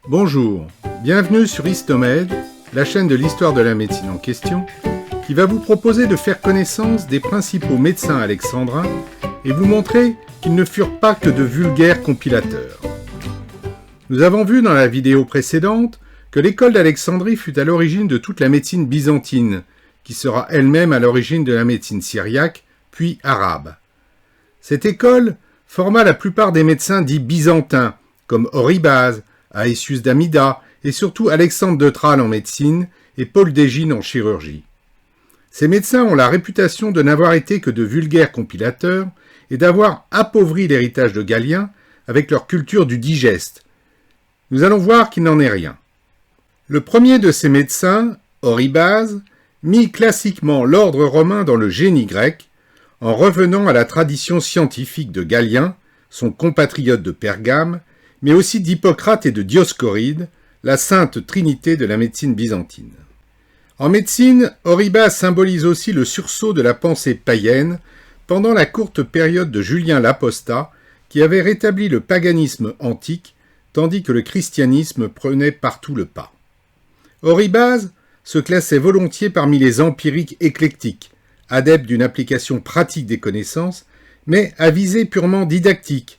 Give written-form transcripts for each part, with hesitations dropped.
Bonjour, bienvenue sur Histomed, la chaîne de l'histoire de la médecine en question, qui va vous proposer de faire connaissance des principaux médecins alexandrins et vous montrer qu'ils ne furent pas que de vulgaires compilateurs. Nous avons vu dans la vidéo précédente que l'école d'Alexandrie fut à l'origine de toute la médecine byzantine, qui sera elle-même à l'origine de la médecine syriaque, puis arabe. Cette école forma la plupart des médecins dits byzantins, comme Oribase, Aëtius d'Amida et surtout Alexandre de Tralles en médecine et Paul d'Égine en chirurgie. Ces médecins ont la réputation de n'avoir été que de vulgaires compilateurs et d'avoir appauvri l'héritage de Galien avec leur culture du digeste. Nous allons voir qu'il n'en est rien. Le premier de ces médecins, Oribase, mit classiquement l'ordre romain dans le génie grec en revenant à la tradition scientifique de Galien, son compatriote de Pergame, mais aussi d'Hippocrate et de Dioscoride, la sainte trinité de la médecine byzantine. En médecine, Oribase symbolise aussi le sursaut de la pensée païenne pendant la courte période de Julien l'Apostat, qui avait rétabli le paganisme antique, tandis que le christianisme prenait partout le pas. Oribase se classait volontiers parmi les empiriques éclectiques, adeptes d'une application pratique des connaissances, mais à visée purement didactique,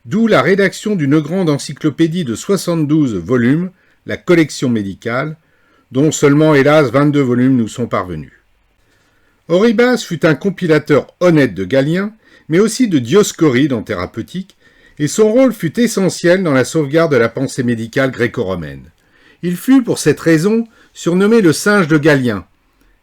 d'où la rédaction d'une grande encyclopédie de 72 volumes, la collection médicale, dont seulement, hélas, 22 volumes nous sont parvenus. Oribase fut un compilateur honnête de Galien, mais aussi de Dioscoride en thérapeutique, et son rôle fut essentiel dans la sauvegarde de la pensée médicale gréco-romaine. Il fut, pour cette raison, surnommé le singe de Galien.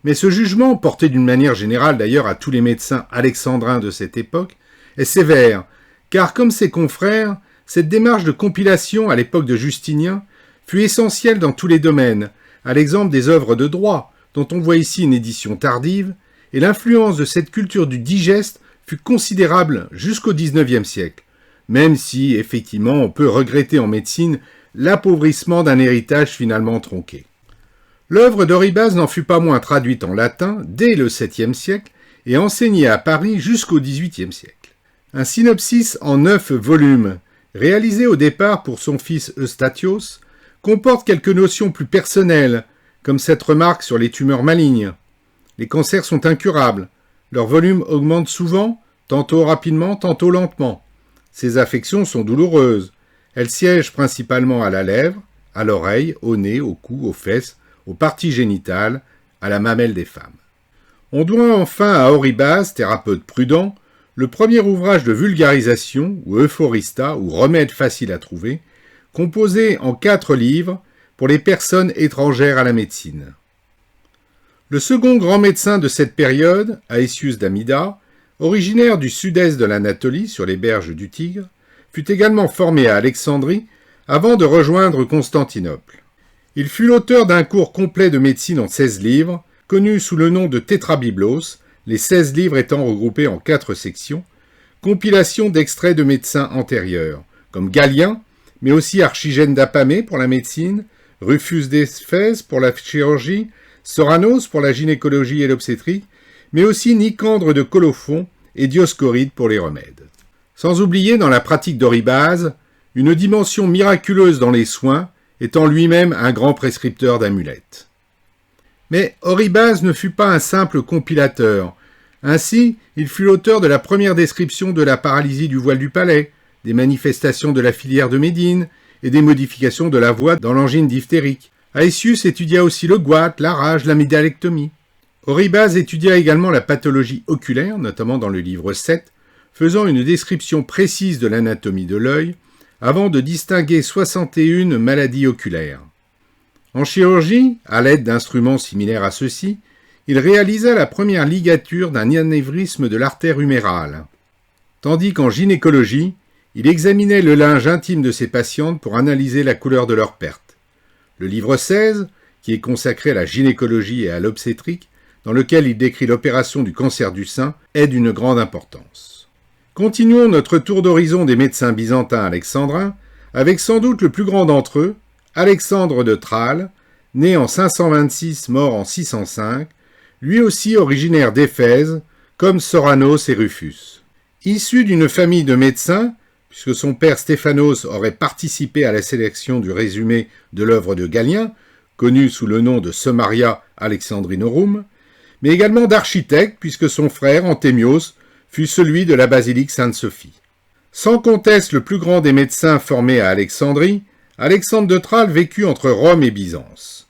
Mais ce jugement, porté d'une manière générale d'ailleurs à tous les médecins alexandrins de cette époque, est sévère, car comme ses confrères, cette démarche de compilation à l'époque de Justinien fut essentielle dans tous les domaines, à l'exemple des œuvres de droit, dont on voit ici une édition tardive, et l'influence de cette culture du digeste fut considérable jusqu'au XIXe siècle, même si, effectivement, on peut regretter en médecine l'appauvrissement d'un héritage finalement tronqué. L'œuvre d'Oribase n'en fut pas moins traduite en latin dès le 7e siècle et enseignée à Paris jusqu'au XVIIIe siècle. Un synopsis en 9 volumes, réalisé au départ pour son fils Eustathios, comporte quelques notions plus personnelles, comme cette remarque sur les tumeurs malignes. Les cancers sont incurables, leur volume augmente souvent, tantôt rapidement, tantôt lentement. Ces affections sont douloureuses, elles siègent principalement à la lèvre, à l'oreille, au nez, au cou, aux fesses, aux parties génitales, à la mamelle des femmes. On doit enfin à Oribase, thérapeute prudent, le premier ouvrage de vulgarisation, ou euphorista, ou remède facile à trouver, composé en 4 livres pour les personnes étrangères à la médecine. Le second grand médecin de cette période, Aëtius d'Amida, originaire du sud-est de l'Anatolie, sur les berges du Tigre, fut également formé à Alexandrie avant de rejoindre Constantinople. Il fut l'auteur d'un cours complet de médecine en 16 livres, connu sous le nom de Tétrabiblos, les 16 livres étant regroupés en 4 sections, compilation d'extraits de médecins antérieurs, comme Galien, mais aussi Archigène d'Apamée pour la médecine, Rufus d'Éphèse pour la chirurgie, Soranos pour la gynécologie et l'obstétrique, mais aussi Nicandre de Colophon et Dioscoride pour les remèdes. Sans oublier dans la pratique d'Oribase, une dimension miraculeuse dans les soins, étant lui-même un grand prescripteur d'amulettes. Mais Oribase ne fut pas un simple compilateur. Ainsi, il fut l'auteur de la première description de la paralysie du voile du palais, des manifestations de la filière de Médine et des modifications de la voix dans l'angine diphtérique. Aëtius étudia aussi le goître, la rage, la médalectomie. Oribase étudia également la pathologie oculaire, notamment dans le livre 7, faisant une description précise de l'anatomie de l'œil, avant de distinguer 61 maladies oculaires. En chirurgie, à l'aide d'instruments similaires à ceux-ci, il réalisa la première ligature d'un anévrisme de l'artère humérale, tandis qu'en gynécologie, il examinait le linge intime de ses patientes pour analyser la couleur de leurs pertes. Le livre 16, qui est consacré à la gynécologie et à l'obstétrique, dans lequel il décrit l'opération du cancer du sein, est d'une grande importance. Continuons notre tour d'horizon des médecins byzantins alexandrins, avec sans doute le plus grand d'entre eux, Alexandre de Tralles, né en 526, mort en 605, lui aussi originaire d'Éphèse, comme Soranos et Rufus. Issu d'une famille de médecins, puisque son père Stéphanos aurait participé à la sélection du résumé de l'œuvre de Galien, connu sous le nom de Summaria Alexandrinorum, mais également d'architecte, puisque son frère Antémios fut celui de la basilique Sainte-Sophie. Sans conteste le plus grand des médecins formés à Alexandrie, Alexandre de Tralles vécut entre Rome et Byzance.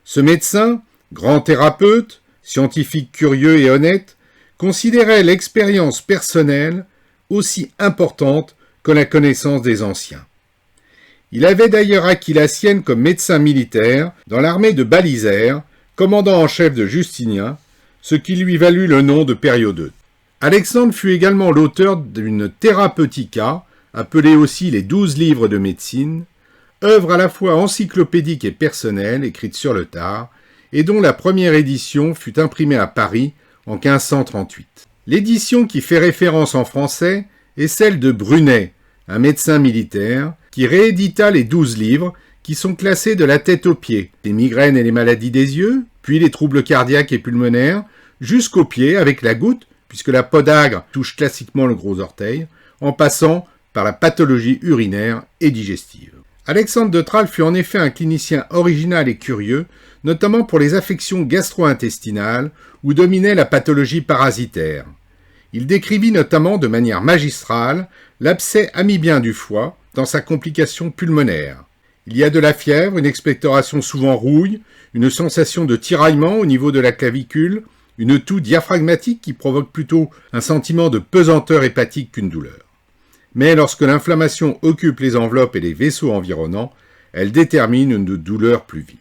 Ce médecin, grand thérapeute, scientifique curieux et honnête, considérait l'expérience personnelle aussi importante que la connaissance des anciens. Il avait d'ailleurs acquis la sienne comme médecin militaire dans l'armée de Balisère, commandant en chef de Justinien, ce qui lui valut le nom de Périodeute. Alexandre fut également l'auteur d'une Therapeutica, appelée aussi les 12 livres de médecine, œuvre à la fois encyclopédique et personnelle, écrite sur le tard, et dont la première édition fut imprimée à Paris en 1538. L'édition qui fait référence en français est celle de Brunet, un médecin militaire, qui réédita les 12 livres qui sont classés de la tête aux pieds, les migraines et les maladies des yeux, puis les troubles cardiaques et pulmonaires, jusqu'aux pieds avec la goutte, puisque la podagre touche classiquement le gros orteil, en passant par la pathologie urinaire et digestive. Alexandre de Tralles fut en effet un clinicien original et curieux, notamment pour les affections gastro-intestinales où dominait la pathologie parasitaire. Il décrivit notamment de manière magistrale l'abcès amybien du foie dans sa complication pulmonaire. Il y a de la fièvre, une expectoration souvent rouille, une sensation de tiraillement au niveau de la clavicule, une toux diaphragmatique qui provoque plutôt un sentiment de pesanteur hépatique qu'une douleur. Mais lorsque l'inflammation occupe les enveloppes et les vaisseaux environnants, elle détermine une douleur plus vive.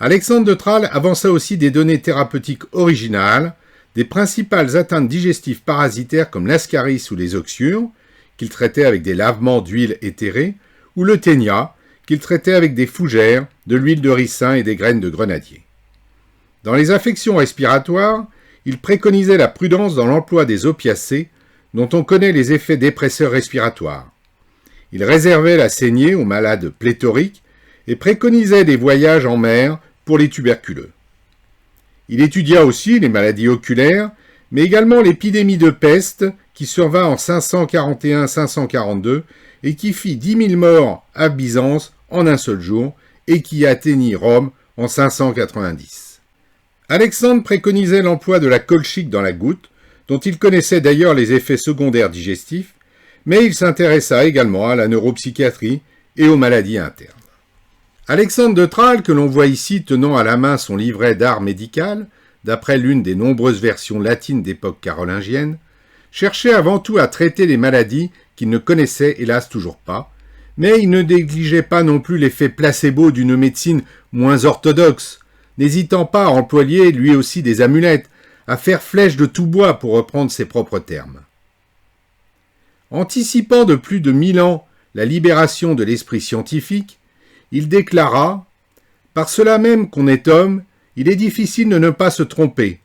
Alexandre de Tralles avança aussi des données thérapeutiques originales, des principales atteintes digestives parasitaires comme l'ascaris ou les oxyures, qu'il traitait avec des lavements d'huile éthérée, ou le ténia, qu'il traitait avec des fougères, de l'huile de ricin et des graines de grenadier. Dans les affections respiratoires, il préconisait la prudence dans l'emploi des opiacés, dont on connaît les effets dépresseurs respiratoires. Il réservait la saignée aux malades pléthoriques et préconisait des voyages en mer pour les tuberculeux. Il étudia aussi les maladies oculaires, mais également l'épidémie de peste qui survint en 541-542 et qui fit 10 000 morts à Byzance en un seul jour et qui atteignit Rome en 590. Alexandre préconisait l'emploi de la colchicque dans la goutte, dont il connaissait d'ailleurs les effets secondaires digestifs, mais il s'intéressa également à la neuropsychiatrie et aux maladies internes. Alexandre de Tralles, que l'on voit ici tenant à la main son livret d'art médical, d'après l'une des nombreuses versions latines d'époque carolingienne, cherchait avant tout à traiter les maladies qu'il ne connaissait hélas toujours pas, mais il ne négligeait pas non plus l'effet placebo d'une médecine moins orthodoxe, n'hésitant pas à employer lui aussi des amulettes, à faire flèche de tout bois pour reprendre ses propres termes. Anticipant de plus de 1000 ans la libération de l'esprit scientifique, il déclara « Par cela même qu'on est homme, il est difficile de ne pas se tromper.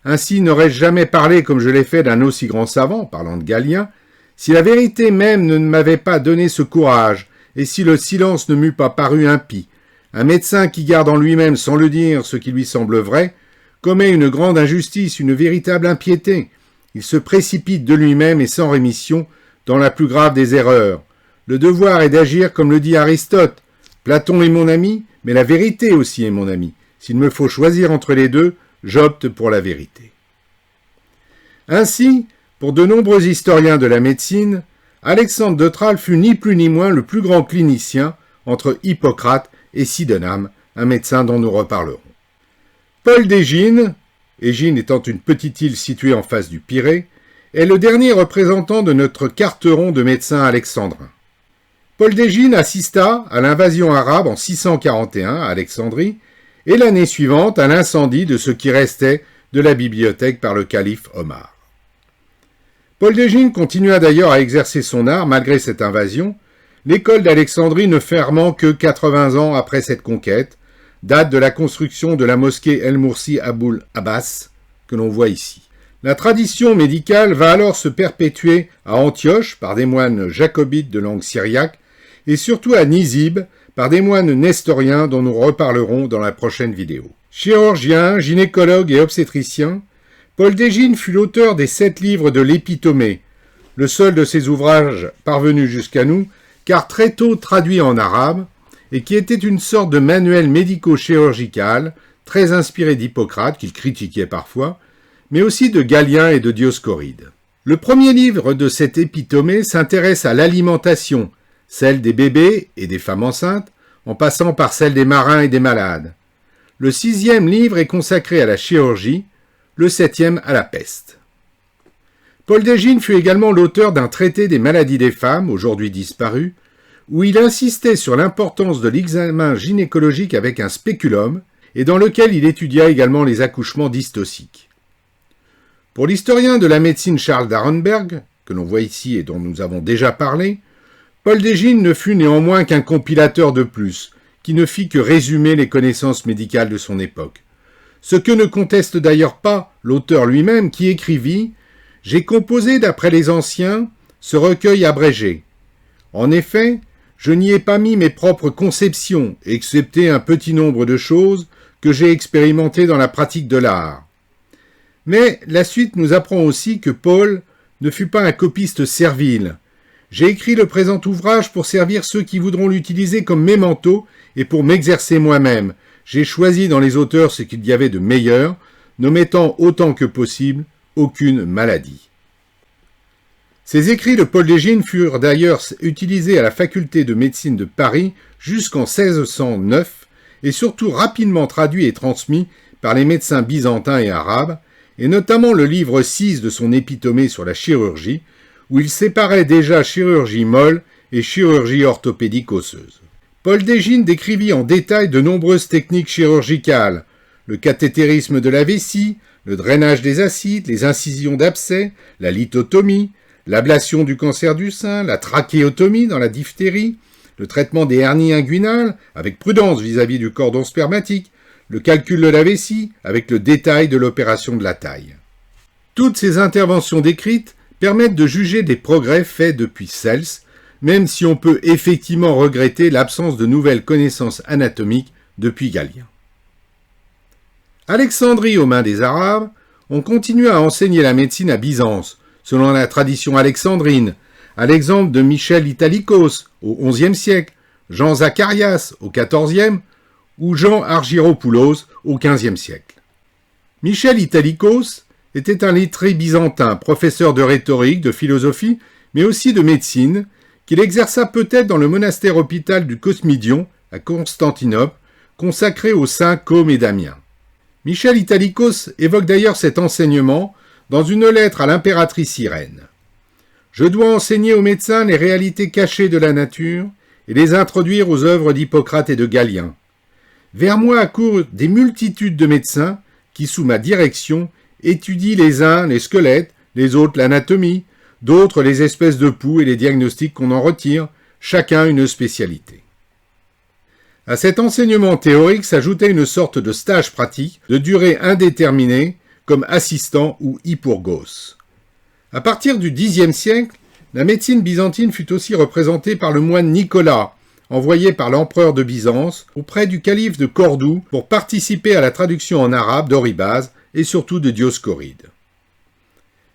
Ainsi n'aurais-je jamais parlé comme je l'ai fait d'un aussi grand savant, parlant de Galien, si la vérité même ne m'avait pas donné ce courage, et si le silence ne m'eût pas paru impie. Un médecin qui garde en lui-même sans le dire ce qui lui semble vrai, commet une grande injustice, une véritable impiété. Il se précipite de lui-même et sans rémission dans la plus grave des erreurs. Le devoir est d'agir comme le dit Aristote. Platon est mon ami, mais la vérité aussi est mon ami. S'il me faut choisir entre les deux, j'opte pour la vérité. Ainsi, pour de nombreux historiens de la médecine, Alexandre de Tralles fut ni plus ni moins le plus grand clinicien entre Hippocrate et Sydenham, un médecin dont nous reparlerons. Paul d'Égine, Égine étant une petite île située en face du Pirée, est le dernier représentant de notre carteron de médecins alexandrins. Paul d'Égine assista à l'invasion arabe en 641 à Alexandrie et l'année suivante à l'incendie de ce qui restait de la bibliothèque par le calife Omar. Paul d'Égine continua d'ailleurs à exercer son art malgré cette invasion, l'école d'Alexandrie ne fermant que 80 ans après cette conquête, date de la construction de la mosquée El-Moursi Aboul Abbas, que l'on voit ici. La tradition médicale va alors se perpétuer à Antioche par des moines jacobites de langue syriaque et surtout à Nizib par des moines nestoriens dont nous reparlerons dans la prochaine vidéo. Chirurgien, gynécologue et obstétricien, Paul d'Égine fut l'auteur des 7 livres de l'Épitomée, le seul de ses ouvrages parvenus jusqu'à nous, car très tôt traduit en arabe, et qui était une sorte de manuel médico-chirurgical, très inspiré d'Hippocrate, qu'il critiquait parfois, mais aussi de Galien et de Dioscoride. Le premier livre de cet épitomée s'intéresse à l'alimentation, celle des bébés et des femmes enceintes, en passant par celle des marins et des malades. Le 6e livre est consacré à la chirurgie, le 7e à la peste. Paul Dégine fut également l'auteur d'un traité des maladies des femmes, aujourd'hui disparu, où il insistait sur l'importance de l'examen gynécologique avec un spéculum, et dans lequel il étudia également les accouchements dystociques. Pour l'historien de la médecine Charles d'Arenberg, que l'on voit ici et dont nous avons déjà parlé, Paul Dégine ne fut néanmoins qu'un compilateur de plus, qui ne fit que résumer les connaissances médicales de son époque. Ce que ne conteste d'ailleurs pas l'auteur lui-même qui écrivit « J'ai composé d'après les anciens ce recueil abrégé. En effet, je n'y ai pas mis mes propres conceptions, excepté un petit nombre de choses que j'ai expérimentées dans la pratique de l'art. Mais la suite nous apprend aussi que Paul ne fut pas un copiste servile. J'ai écrit le présent ouvrage pour servir ceux qui voudront l'utiliser comme mémento et pour m'exercer moi-même. J'ai choisi dans les auteurs ce qu'il y avait de meilleur, n'omettant autant que possible aucune maladie. » Ces écrits de Paul Dégine furent d'ailleurs utilisés à la faculté de médecine de Paris jusqu'en 1609 et surtout rapidement traduits et transmis par les médecins byzantins et arabes, et notamment le livre 6 de son épitomée sur la chirurgie, où il séparait déjà chirurgie molle et chirurgie orthopédique osseuse. Paul Dégine décrivit en détail de nombreuses techniques chirurgicales, le cathétérisme de la vessie, le drainage des acides, les incisions d'abcès, la lithotomie, l'ablation du cancer du sein, la trachéotomie dans la diphtérie, le traitement des hernies inguinales, avec prudence vis-à-vis du cordon spermatique, le calcul de la vessie, avec le détail de l'opération de la taille. Toutes ces interventions décrites permettent de juger des progrès faits depuis Cels, même si on peut effectivement regretter l'absence de nouvelles connaissances anatomiques depuis Galien. Alexandrie aux mains des Arabes, on continua à enseigner la médecine à Byzance, selon la tradition alexandrine, à l'exemple de Michel Italikos au XIe siècle, Jean Zacharias au XIVe ou Jean Argyropoulos au XVe siècle. Michel Italikos était un lettré byzantin, professeur de rhétorique, de philosophie, mais aussi de médecine, qu'il exerça peut-être dans le monastère-hôpital du Cosmidion, à Constantinople, consacré aux saints Côme et Damien. Michel Italikos évoque d'ailleurs cet enseignement dans une lettre à l'impératrice Irène. « Je dois enseigner aux médecins les réalités cachées de la nature et les introduire aux œuvres d'Hippocrate et de Galien. Vers moi accourent des multitudes de médecins qui, sous ma direction, étudient les uns les squelettes, les autres l'anatomie, d'autres les espèces de poux et les diagnostics qu'on en retire, chacun une spécialité. » À cet enseignement théorique s'ajoutait une sorte de stage pratique de durée indéterminée, comme assistant ou hypourgos. À partir du Xe siècle, la médecine byzantine fut aussi représentée par le moine Nicolas, envoyé par l'empereur de Byzance auprès du calife de Cordoue pour participer à la traduction en arabe d'Oribase et surtout de Dioscoride.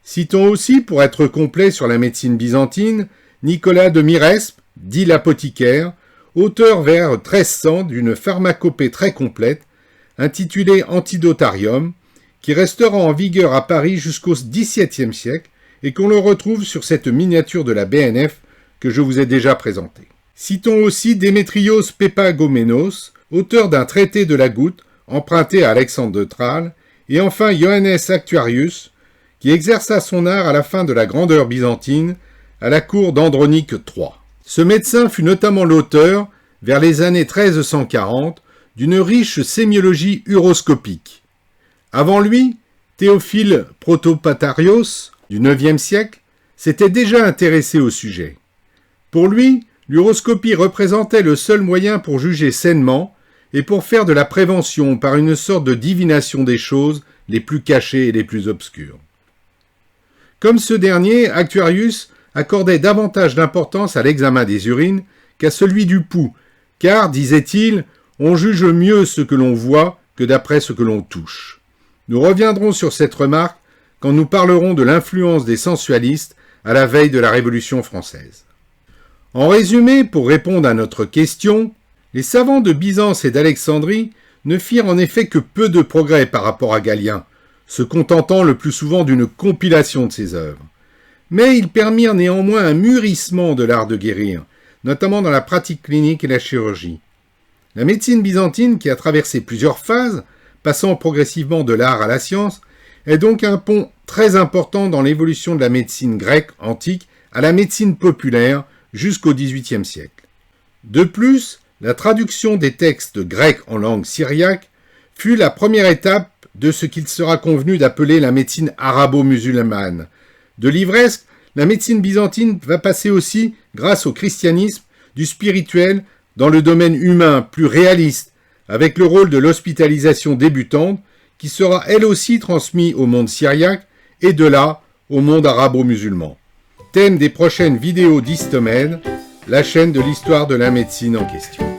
Citons aussi, pour être complet sur la médecine byzantine, Nicolas de Mirespe, dit l'apothicaire, auteur vers 1300 d'une pharmacopée très complète, intitulée Antidotarium, qui restera en vigueur à Paris jusqu'au XVIIe siècle et qu'on le retrouve sur cette miniature de la BNF que je vous ai déjà présentée. Citons aussi Démétrios Pépagoménos, auteur d'un traité de la goutte emprunté à Alexandre de Tralles, et enfin Johannes Actuarius, qui exerça son art à la fin de la grandeur byzantine à la cour d'Andronique III. Ce médecin fut notamment l'auteur, vers les années 1340, d'une riche sémiologie uroscopique. Avant lui, Théophile Protopatarios, du IXe siècle, s'était déjà intéressé au sujet. Pour lui, l'uroscopie représentait le seul moyen pour juger sainement et pour faire de la prévention par une sorte de divination des choses les plus cachées et les plus obscures. Comme ce dernier, Actuarius accordait davantage d'importance à l'examen des urines qu'à celui du pouls, car, disait-il, on juge mieux ce que l'on voit que d'après ce que l'on touche. Nous reviendrons sur cette remarque quand nous parlerons de l'influence des sensualistes à la veille de la Révolution française. En résumé, pour répondre à notre question, les savants de Byzance et d'Alexandrie ne firent en effet que peu de progrès par rapport à Galien, se contentant le plus souvent d'une compilation de ses œuvres. Mais ils permirent néanmoins un mûrissement de l'art de guérir, notamment dans la pratique clinique et la chirurgie. La médecine byzantine, qui a traversé plusieurs phases, passant progressivement de l'art à la science, est donc un pont très important dans l'évolution de la médecine grecque antique à la médecine populaire jusqu'au XVIIIe siècle. De plus, la traduction des textes grecs en langue syriaque fut la première étape de ce qu'il sera convenu d'appeler la médecine arabo-musulmane. De l'ivresque, la médecine byzantine va passer aussi, grâce au christianisme, du spirituel dans le domaine humain plus réaliste, avec le rôle de l'hospitalisation débutante, qui sera elle aussi transmis au monde syriaque et de là au monde arabo-musulman. Thème des prochaines vidéos d'Histomed, la chaîne de l'histoire de la médecine en question.